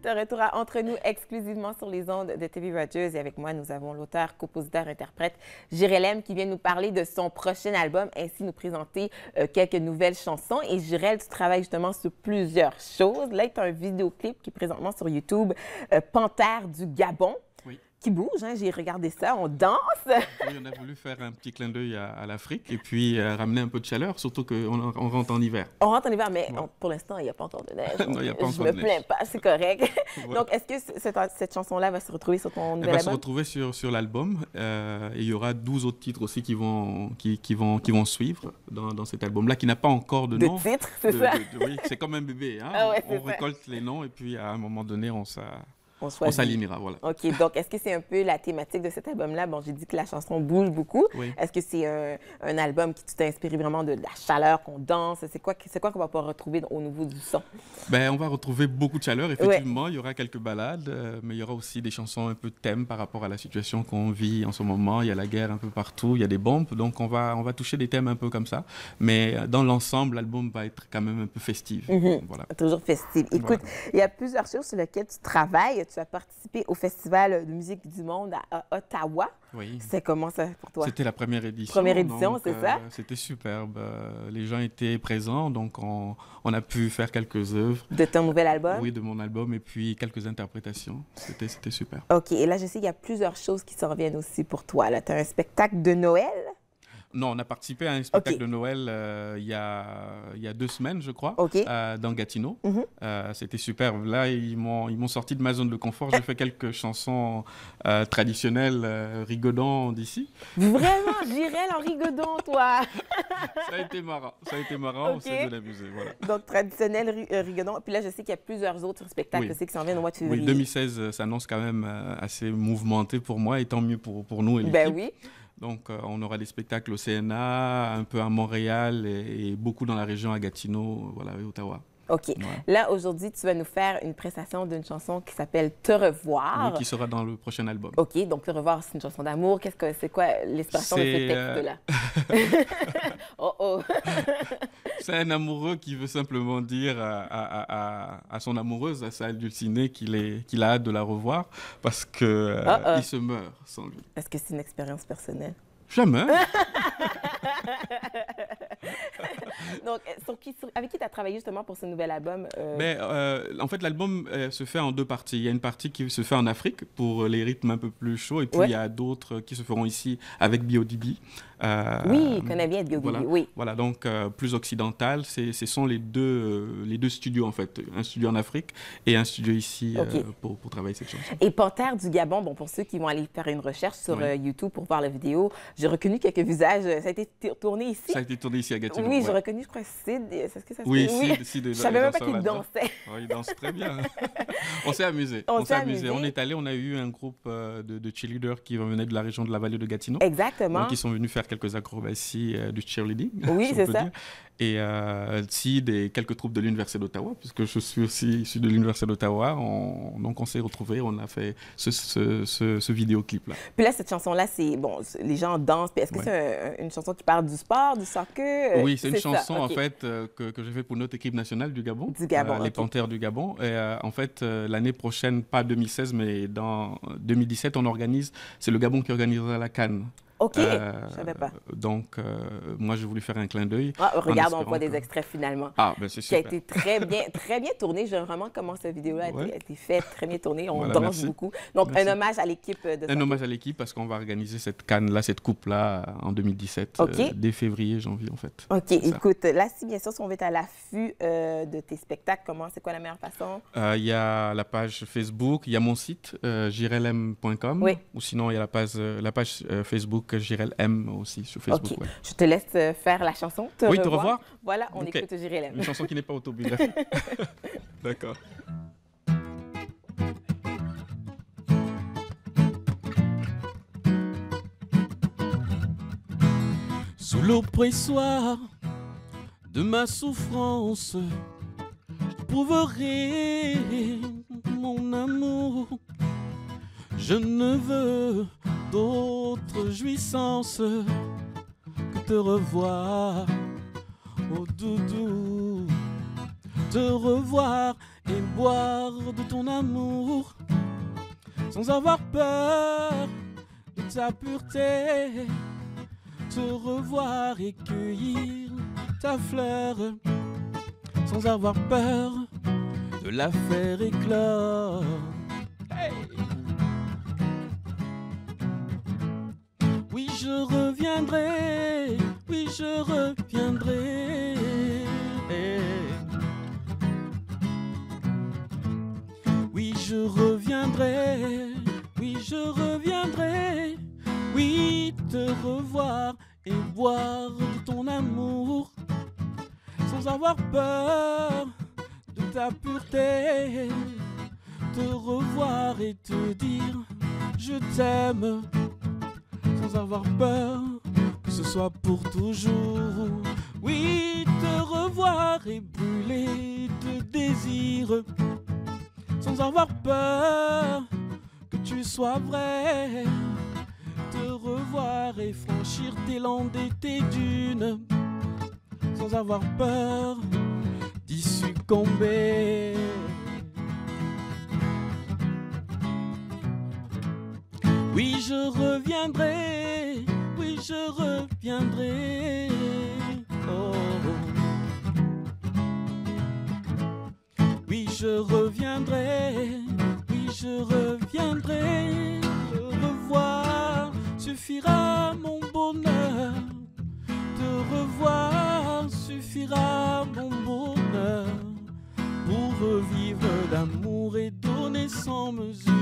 De retour à Entre nous, exclusivement sur les ondes de TV Rogers. Et avec moi, nous avons l'auteur, compositeur, interprète Jirel qui vient nous parler de son prochain album, ainsi nous présenter quelques nouvelles chansons. Et Jirel, tu travailles justement sur plusieurs choses. Là, tu as un vidéoclip qui est présentement sur YouTube, Panthère du Gabon. Oui. Qui bouge, hein? J'ai regardé ça, on danse. Oui, on a voulu faire un petit clin d'œil à l'Afrique et puis ramener un peu de chaleur, surtout qu'on rentre en hiver. On rentre en hiver, mais Ouais. pour l'instant, il n'y a pas encore de neige. Non, il n'y a pas Je encore me de neige. plains pas, c'est correct. Ouais. Donc, est-ce que cette chanson-là va se retrouver sur ton Elle nouvel va se album? retrouver sur l'album et il y aura 12 autres titres aussi qui vont suivre dans cet album-là, qui n'a pas encore de De nom. titre, c'est ça? Oui, c'est comme un bébé. Hein? Ah ouais, On c'est ça. récolte les noms et puis à un moment donné, on On choisit. s'alignera. Voilà. OK, donc est-ce que c'est un peu la thématique de cet album-là? Bon, j'ai dit que la chanson bouge beaucoup. Oui. Est-ce que c'est un album qui t'a inspiré vraiment de la chaleur, qu'on danse? C'est quoi qu'on va pouvoir retrouver au niveau du son? Ben, on va retrouver beaucoup de chaleur, effectivement. Il y aura quelques ballades, mais il y aura aussi des chansons un peu de thème par rapport à la situation qu'on vit en ce moment. Il y a la guerre un peu partout, il y a des bombes, donc on va toucher des thèmes un peu comme ça. Mais dans l'ensemble, l'album va être quand même un peu festif. Voilà. Toujours festive. Écoute, il y a plusieurs choses sur lesquelles tu travailles. Tu as participé au Festival de musique du monde à Ottawa. Oui. C'est comment ça pour toi? C'était la première édition. Première édition, donc, c'est ça? C'était superbe. Les gens étaient présents, donc on a pu faire quelques œuvres. De ton nouvel album? Oui, de mon album et puis quelques interprétations. C'était super. OK, et là, je sais qu'il y a plusieurs choses qui s'en reviennent aussi pour toi. Tu as un spectacle de Noël? Non, on a participé à un spectacle OK. de Noël il y a 2 semaines, je crois, OK. dans Gatineau. Mhm. C'était superbe. Là, ils m'ont sorti de ma zone de confort. J'ai fait quelques chansons traditionnelles, rigodant d'ici. Vraiment, Jirel en rigodon, toi! Ça a été marrant. Ça a été marrant. On OK. s'est bien amusé. Voilà. Donc, traditionnel rigodon. Puis là, je sais qu'il y a plusieurs autres spectacles Oui. aussi qui s'en viennent au mois de février. Oui, 2016 s'annonce quand même assez mouvementé pour moi et tant mieux pour nous et l'équipe. Ben oui. Donc, on aura des spectacles au CNA, un peu à Montréal et beaucoup dans la région à Gatineau, voilà, et Ottawa. OK. Ouais. Là, aujourd'hui, tu vas nous faire une prestation d'une chanson qui s'appelle Te revoir. Oui, qui sera dans le prochain album. OK, donc Te revoir, c'est une chanson d'amour. C'est quoi l'expression de ce C'est, texte-là? Oh oh! C'est un amoureux qui veut simplement dire à son amoureuse, à sa dulcinée, qu'il a hâte de la revoir parce que il se meurt sans lui. Est-ce que c'est une expérience personnelle? Jamais. Donc, avec qui tu as travaillé justement pour ce nouvel album? Mais en fait, l'album se fait en 2 parties. Il y a une partie qui se fait en Afrique pour les rythmes un peu plus chauds, et puis Ouais. il y a d'autres qui se feront ici avec BioDB. Oui, je connais bien BioDB, Voilà. oui. Voilà, donc plus occidental. Ce sont les deux studios en fait. Un studio en Afrique et un studio ici OK. pour travailler cette chanson. Et Panthère du Gabon, bon, pour ceux qui vont aller faire une recherche sur Oui. YouTube pour voir la vidéo, j'ai reconnu quelques visages. Ça a été tourné ici? Ça a été tourné ici à Gatineau. Oui, ouais. j'ai reconnu, je crois, Sid. Est-ce que ça se Oui, fait? Sid, Je savais même pas danseur qu'il là-dedans. dansait. Oh, il danse très bien. On s'est amusé. On s'est amusé. On est allé, on a eu un groupe de cheerleaders qui venaient de la région de la vallée de Gatineau. Exactement. Donc, ils sont venus faire quelques acrobaties du cheerleading. Oui, si on c'est peut ça. dire. Et Sid et quelques troupes de l'Université d'Ottawa, puisque je suis aussi issu de l'Université d'Ottawa. Donc, on s'est retrouvés, on a fait ce vidéoclip-là. Puis là, cette chanson-là, c'est, bon, les gens dansent. Puis est-ce que Ouais. c'est une chanson qui parle du sport, du soccer? Oui, c'est une ça, chanson OK. en fait que j'ai fait pour notre équipe nationale du Gabon, Du Gabon, les OK. Panthères du Gabon. Et en fait, l'année prochaine, pas 2016, mais dans 2017, c'est le Gabon qui organisera la CAN. OK, je savais pas. Donc, moi, j'ai voulu faire un clin d'œil. Ah, regarde, on espérant voit des que- extraits finalement. Ah, ben c'est Qui a super. été très bien tourné. J'aime vraiment comment cette vidéo-là Ouais. a été faite, très bien tournée. On Voilà, danse merci. beaucoup. Donc, Merci. un hommage à l'équipe de Un soccer. hommage à l'équipe parce qu'on va organiser cette CAN-là, cette coupe-là en 2017, OK. dès février, janvier en fait. OK, C'est ça. écoute, là, si bien sûr, si on veut être à l'affût de tes spectacles, c'est quoi la meilleure façon? Il y a la page Facebook, il y a mon site, jirelm.com. Oui. Ou sinon, il y a la page Facebook JirelM aussi sur Facebook. OK, ouais. je te laisse faire la chanson. Te Oui, Te revoir. Voilà, on OK. écoute Jirel. Une chanson qui n'est pas autobiographique. D'accord. Sous l'oppressoir de ma souffrance, je prouverai mon amour. Je ne veux d'autre jouissance que te revoir, oh doudou, te revoir et boire de ton amour sans avoir peur de ta pureté, te revoir et cueillir ta fleur sans avoir peur de la faire éclore. Hey! Oui, je reviendrai, oui, je reviendrai. Oui, je reviendrai, oui, je reviendrai. Oui, te revoir et boire de ton amour sans avoir peur de ta pureté, te revoir et te dire je t'aime sans avoir peur que ce soit pour toujours. Oui, te revoir et brûler de désir sans avoir peur que tu sois vrai, te revoir et franchir tes landes et tes dunes sans avoir peur d'y succomber. Oui, je reviendrai, oui, je reviendrai. Oh. Oui, je reviendrai, oui, je reviendrai. Te revoir suffira mon bonheur. Te revoir suffira mon bonheur pour revivre d'amour et donner sans mesure.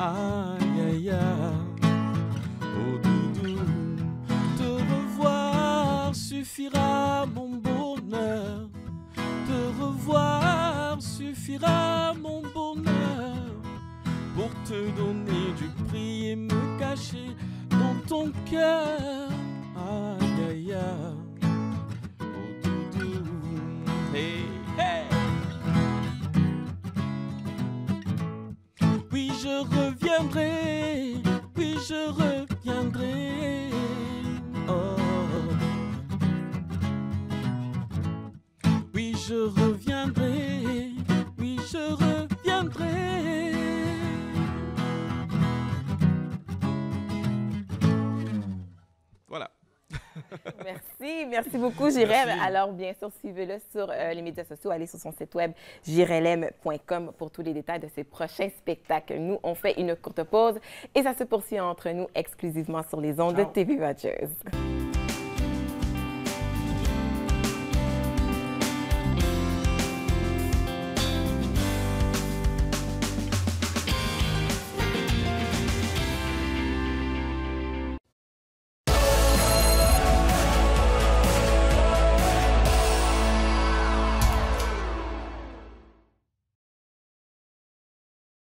Aïe aïe aïe, oh doudou, te revoir suffira mon bonheur. Te revoir suffira mon bonheur pour te donner du prix et me cacher dans ton cœur. Aïe aïe aïe, oh doudou, hey hey. Oui, je reviendrai, oui, je reviendrai. Oh. Oui, je reviendrai, oui, je reviendrai. Voilà. Merci beaucoup, Jérém. Alors, bien sûr, suivez-le sur les médias sociaux. Allez sur son site web, jirelem.com, pour tous les détails de ses prochains spectacles. Nous, on fait une courte pause et ça se poursuit entre nous exclusivement sur les ondes de TV Rogers.